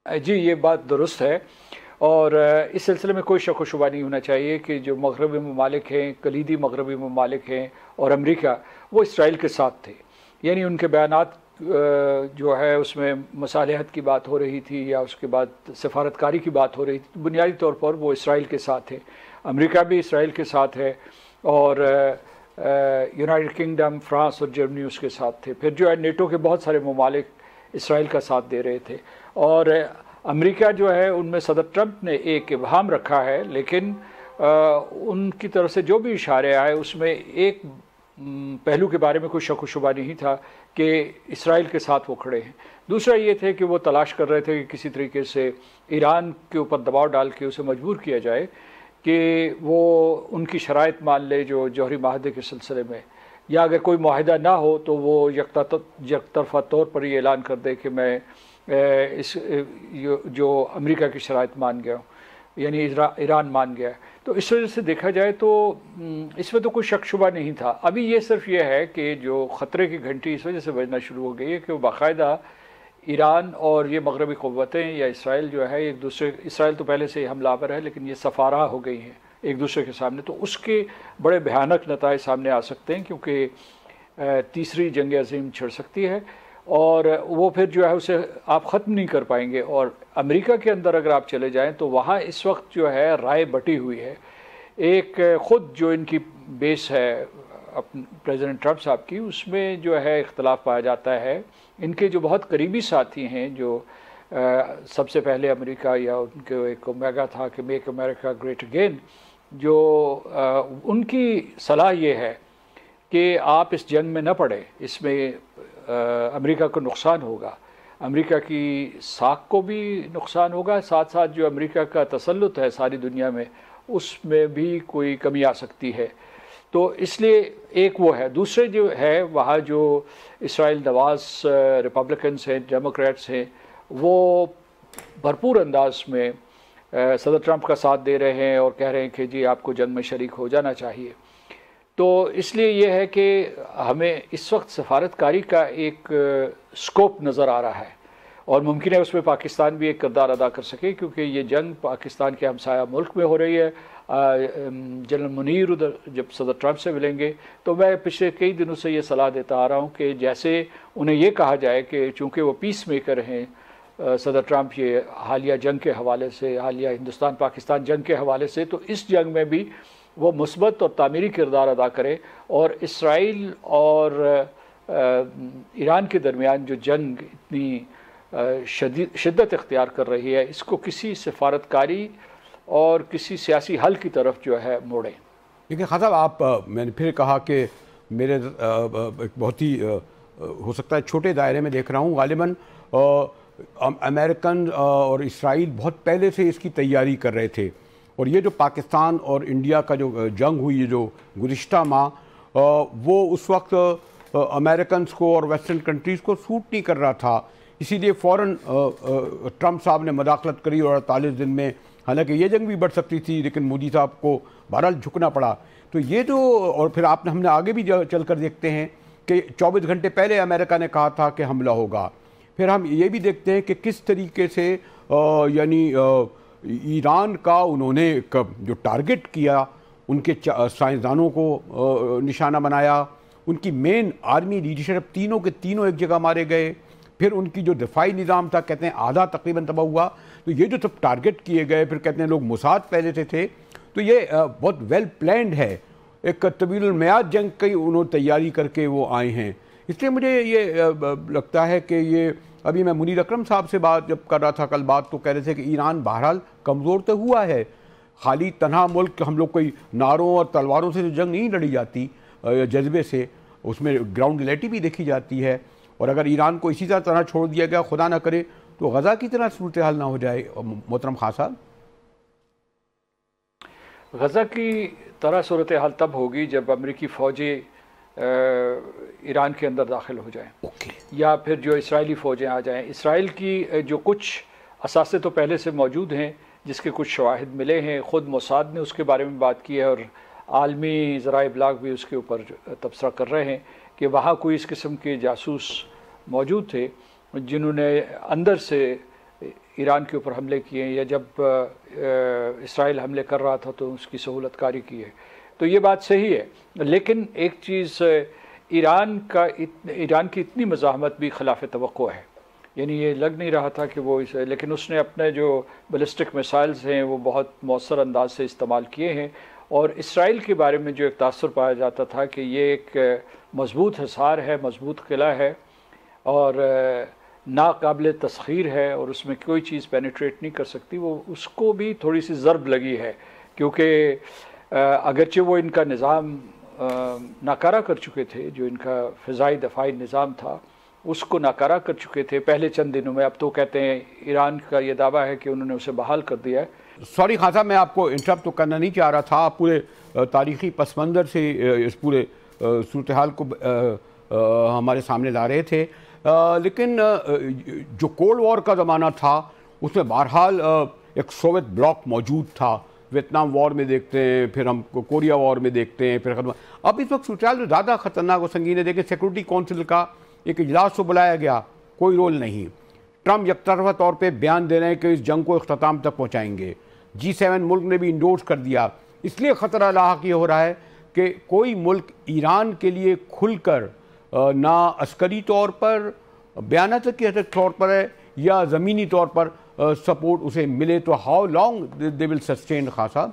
جی یہ بات درست ہے، اور اس سلسلے میں کوئی شک و شبہ نہیں ہونا چاہیے کہ جو مغربی ممالک ہیں، کلیدی مغربی ممالک ہیں اور امریکہ، وہ اسرائیل کے ساتھ تھے۔ یعنی ان کے بیانات جو ہے اس میں مصالحت کی بات ہو رہی تھی یا اس کے بعد سفارتکاری کی بات ہو رہی تھی، بنیادی طور پر وہ اسرائیل کے ساتھ ہے۔ امریکہ بھی اسرائیل کے ساتھ ہے، اور یونائٹڈ کنگڈم، فرانس اور جرمنی اس کے ساتھ تھے۔ پھر جو ہے نیٹو کے بہت سارے ممالک اسرائیل کا ساتھ دے رہے تھے، اور امریکہ جو ہے ان میں صدر ٹرمپ نے ایک ابہام رکھا ہے، لیکن ان کی طرف سے جو بھی اشارے آئے اس میں ایک پہلو کے بارے میں کوئی شک و شبہ نہیں تھا کہ اسرائیل کے ساتھ وہ کھڑے ہیں۔ دوسرا یہ تھے کہ وہ تلاش کر رہے تھے کہ کسی طریقے سے ایران کے اوپر دباؤ ڈال کے اسے مجبور کیا جائے کہ وہ ان کی شرائط مان لے جو جوہری معاہدے کے سلسلے میں، یا اگر کوئی معاہدہ نہ ہو تو وہ یک طرفہ طور پر یہ اعلان کر دے کہ میں اس جو امریکہ کی شرائط مان گیا ہوں، یعنی ایران مان گیا ہے۔ تو اس وجہ سے دیکھا جائے تو اس میں تو کوئی شک شبہ نہیں تھا۔ ابھی یہ صرف یہ ہے کہ جو خطرے کی گھنٹی اس وجہ سے بجنا شروع ہو گئی ہے کہ وہ باقاعدہ ایران اور یہ مغربی قوتیں یا اسرائیل جو ہے ایک دوسرے، اسرائیل تو پہلے سے ہی حملہ آور ہے لیکن یہ صفارہ ہو گئی ہیں ایک دوسرے کے سامنے، تو اس کے بڑے بھیانک نتائج سامنے آ سکتے ہیں، کیونکہ تیسری جنگ عظیم چھڑ سکتی ہے، اور وہ پھر جو ہے اسے آپ ختم نہیں کر پائیں گے۔ اور امریکہ کے اندر اگر آپ چلے جائیں تو وہاں اس وقت جو ہے رائے بٹی ہوئی ہے۔ ایک خود جو ان کی بیس ہے پریزیڈنٹ ٹرمپ صاحب کی، اس میں جو ہے اختلاف پایا جاتا ہے۔ ان کے جو بہت قریبی ساتھی ہیں، جو سب سے پہلے امریکہ یا ان کے ایک اومیگا تھا کہ میک امریکہ گریٹ اگین، جو ان کی صلاح یہ ہے کہ آپ اس جنگ میں نہ پڑیں، اس میں امریکہ کو نقصان ہوگا، امریکہ کی ساکھ کو بھی نقصان ہوگا، ساتھ ساتھ جو امریکہ کا تسلط ہے ساری دنیا میں اس میں بھی کوئی کمی آ سکتی ہے۔ تو اس لیے ایک وہ ہے۔ دوسرے جو ہے وہاں جو اسرائیل نواز ریپبلکنس ہیں، ڈیموکریٹس ہیں، وہ بھرپور انداز میں صدر ٹرمپ کا ساتھ دے رہے ہیں اور کہہ رہے ہیں کہ جی آپ کو جنگ میں شریک ہو جانا چاہیے۔ تو اس لیے یہ ہے کہ ہمیں اس وقت سفارتکاری کا ایک سکوپ نظر آ رہا ہے، اور ممکن ہے اس میں پاکستان بھی ایک کردار ادا کر سکے، کیونکہ یہ جنگ پاکستان کے ہمسایہ ملک میں ہو رہی ہے۔ جنرل منیر ادھر جب صدر ٹرمپ سے ملیں گے تو میں پچھلے کئی دنوں سے یہ صلاح دیتا آ رہا ہوں کہ جیسے انہیں یہ کہا جائے کہ چونکہ وہ پیس میکر ہیں صدر ٹرمپ، یہ حالیہ جنگ کے حوالے سے، حالیہ ہندوستان پاکستان جنگ کے حوالے سے، تو اس جنگ میں بھی وہ مثبت اور تعمیری کردار ادا کرے، اور اسرائیل اور ایران کے درمیان جو جنگ اتنی شدت اختیار کر رہی ہے، اس کو کسی سفارتکاری اور کسی سیاسی حل کی طرف جو ہے موڑیں۔ لیکن خان صاحب، آپ میں نے پھر کہا کہ میرے ایک بہت ہی ہو سکتا ہے چھوٹے دائرے میں دیکھ رہا ہوں، غالباً امریکن اور اسرائیل بہت پہلے سے اس کی تیاری کر رہے تھے، اور یہ جو پاکستان اور انڈیا کا جو جنگ ہوئی جو گزشتہ ماہ، وہ اس وقت امریکنز کو اور ویسٹرن کنٹریز کو سوٹ نہیں کر رہا تھا، اسی لیے فوراً ٹرمپ صاحب نے مداخلت کری، اور 48 دن میں حالانکہ یہ جنگ بھی بڑھ سکتی تھی لیکن مودی صاحب کو بہرحال جھکنا پڑا۔ تو یہ جو، اور پھر ہم نے آگے بھی چل کر دیکھتے ہیں کہ 24 گھنٹے پہلے امریکہ نے کہا تھا کہ حملہ ہوگا۔ پھر ہم یہ بھی دیکھتے ہیں کہ کس طریقے سے یعنی ایران کا انہوں نے جو ٹارگٹ کیا، ان کے سائنسدانوں کو نشانہ بنایا، ان کی مین آرمی لیڈرشپ تینوں کے تینوں ایک جگہ مارے گئے، پھر ان کی جو دفاعی نظام تھا کہتے ہیں آدھا تقریباً تباہ ہوا۔ تو یہ جو سب ٹارگٹ کیے گئے، پھر کہتے ہیں لوگ موساد پہلے سے تھے، تو یہ بہت ویل پلانڈ ہے، ایک طویل المیعاد جنگ کی انہوں تیاری کر کے وہ آئے ہیں۔ اس لیے مجھے یہ لگتا ہے کہ یہ ابھی میں منیر اکرم صاحب سے بات جب کر رہا تھا کل بات، تو کہہ رہے تھے کہ ایران بہرحال کمزور تو ہوا ہے، خالی تنہا ملک، ہم لوگ کوئی نعروں اور تلواروں سے جنگ نہیں لڑی جاتی، جذبے سے، اس میں گراؤنڈ ریئلٹی بھی دیکھی جاتی ہے، اور اگر ایران کو اسی طرح چھوڑ دیا گیا، خدا نہ کرے تو غزہ کی طرح صورتحال نہ ہو جائے۔ محترم خان صاحب، غزہ کی طرح صورتحال تب ہوگی جب امریکی فوجیں ایران کے اندر داخل ہو جائیں، یا پھر جو اسرائیلی فوجیں آ جائیں۔ اسرائیل کی جو کچھ اثاثے تو پہلے سے موجود ہیں، جس کے کچھ شواہد ملے ہیں، خود موساد نے اس کے بارے میں بات کی ہے، اور عالمی ذرائع ابلاغ بھی اس کے اوپر تبصرہ کر رہے ہیں کہ وہاں کوئی اس قسم کے جاسوس موجود تھے جنہوں نے اندر سے ایران کے اوپر حملے کیے ہیں یا جب اسرائیل حملے کر رہا تھا تو اس کی سہولت کاری کی ہے، تو یہ بات صحیح ہے۔ لیکن ایک چیز، ایران کی اتنی مزاحمت بھی خلاف توقع ہے، یعنی یہ لگ نہیں رہا تھا کہ وہ لیکن اس نے اپنے جو بیلسٹک میسائلز ہیں وہ بہت مؤثر انداز سے استعمال کیے ہیں، اور اسرائیل کے بارے میں جو ایک تاثر پایا جاتا تھا کہ یہ ایک مضبوط حصار ہے، مضبوط قلعہ ہے اور ناقابل تسخیر ہے اور اس میں کوئی چیز پینیٹریٹ نہیں کر سکتی، وہ اس کو بھی تھوڑی سی ضرب لگی ہے، کیونکہ اگرچہ وہ ان کا نظام ناکارہ کر چکے تھے، جو ان کا فضائی دفاعی نظام تھا اس کو ناکارہ کر چکے تھے پہلے چند دنوں میں، اب تو کہتے ہیں ایران کا یہ دعویٰ ہے کہ انہوں نے اسے بحال کر دیا ہے۔ سوری خان صاحب، میں آپ کو انٹرپٹ تو کرنا نہیں چاہ رہا تھا، آپ پورے تاریخی پس منظر سے اس پورے صورتحال کو ہمارے سامنے لا رہے تھے، لیکن جو کولڈ وار کا زمانہ تھا اس میں بہرحال ایک سوویت بلاک موجود تھا، ویتنام وار میں دیکھتے ہیں، پھر ہم کوریا وار میں دیکھتے ہیں، پھر اب اس وقت صورتحال جو زیادہ خطرناک و سنگین ہے، دیکھیں سیکورٹی کونسل کا ایک اجلاس تو بلایا گیا، کوئی رول نہیں، ٹرمپ یک طرفہ طور پہ بیان دے رہے ہیں کہ اس جنگ کو اختتام تک پہنچائیں گے، G7 ملک نے بھی انڈورس کر دیا، اس لیے خطرہ لاحق یہ ہو رہا ہے کہ کوئی ملک ایران کے لیے کھل کر نہ عسکری طور پر بیانات کی حد طور پر ہے یا زمینی طور پر سپورٹ اسے ملے، تو how long they will sustain Khan صاحب؟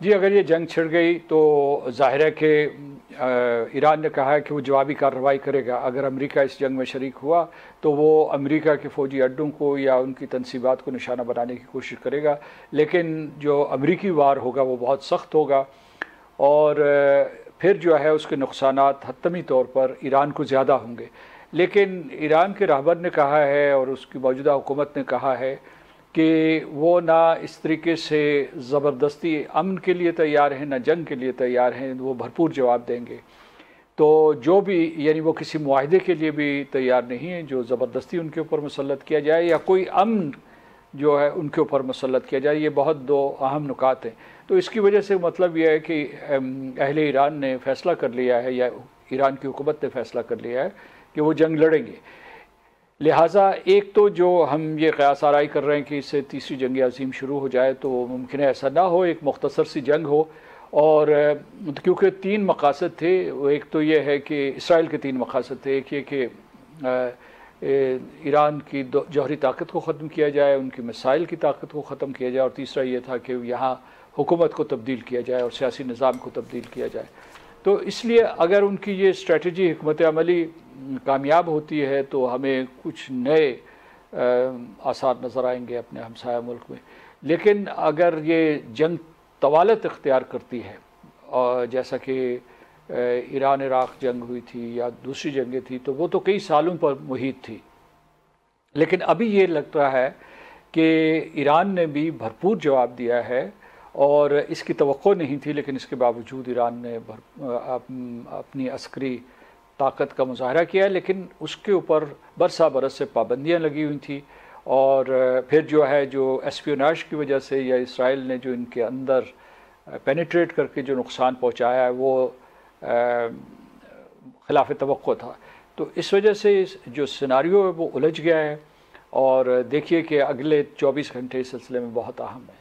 جی اگر یہ جنگ چھڑ گئی تو ظاہر ہے کہ ایران نے کہا ہے کہ وہ جوابی کارروائی کرے گا، اگر امریکہ اس جنگ میں شریک ہوا تو وہ امریکہ کے فوجی اڈوں کو یا ان کی تنصیبات کو نشانہ بنانے کی کوشش کرے گا، لیکن جو امریکی وار ہوگا وہ بہت سخت ہوگا اور پھر جو ہے اس کے نقصانات حتمی طور پر ایران کو زیادہ ہوں گے۔ لیکن ایران کے رہبر نے کہا ہے اور اس کی موجودہ حکومت نے کہا ہے کہ وہ نہ اس طریقے سے زبردستی امن کے لیے تیار ہیں نہ جنگ کے لیے تیار ہیں، وہ بھرپور جواب دیں گے، تو جو بھی یعنی وہ کسی معاہدے کے لیے بھی تیار نہیں ہیں جو زبردستی ان کے اوپر مسلط کیا جائے یا کوئی امن جو ہے ان کے اوپر مسلط کیا جائے، یہ بہت دو اہم نکات ہیں۔ تو اس کی وجہ سے مطلب یہ ہے کہ اہل ایران نے فیصلہ کر لیا ہے یا ایران کی حکومت نے فیصلہ کر لیا ہے کہ وہ جنگ لڑیں گے، لہٰذا ایک تو جو ہم یہ قیاس آرائی کر رہے ہیں کہ اس سے تیسری جنگ عظیم شروع ہو جائے تو ممکن ہے ایسا نہ ہو، ایک مختصر سی جنگ ہو، اور کیونکہ تین مقاصد تھے، ایک تو یہ ہے کہ اسرائیل کے تین مقاصد تھے، ایک یہ کہ ایران کی جوہری طاقت کو ختم کیا جائے، ان کی میسائل کی طاقت کو ختم کیا جائے، اور تیسرا یہ تھا کہ یہاں حکومت کو تبدیل کیا جائے اور سیاسی نظام کو تبدیل کیا جائے۔ تو اس لیے اگر ان کی یہ اسٹریٹجی حکمت عملی کامیاب ہوتی ہے تو ہمیں کچھ نئے آثار نظر آئیں گے اپنے ہمسایہ ملک میں، لیکن اگر یہ جنگ طوالت اختیار کرتی ہے اور جیسا کہ ایران عراق جنگ ہوئی تھی یا دوسری جنگیں تھیں تو وہ تو کئی سالوں پر محیط تھی، لیکن ابھی یہ لگ رہا ہے کہ ایران نے بھی بھرپور جواب دیا ہے اور اس کی توقع نہیں تھی، لیکن اس کے باوجود ایران نے اپنی عسکری طاقت کا مظاہرہ کیا ہے، لیکن اس کے اوپر برسا برس سے پابندیاں لگی ہوئی تھیں، اور پھر جو ہے جو ایسپیوناج کی وجہ سے یا اسرائیل نے جو ان کے اندر پینیٹریٹ کر کے جو نقصان پہنچایا ہے وہ خلاف توقع تھا، تو اس وجہ سے جو سیناریو ہے وہ الجھ گیا ہے، اور دیکھیے کہ اگلے 24 گھنٹے اس سلسلے میں بہت اہم ہے۔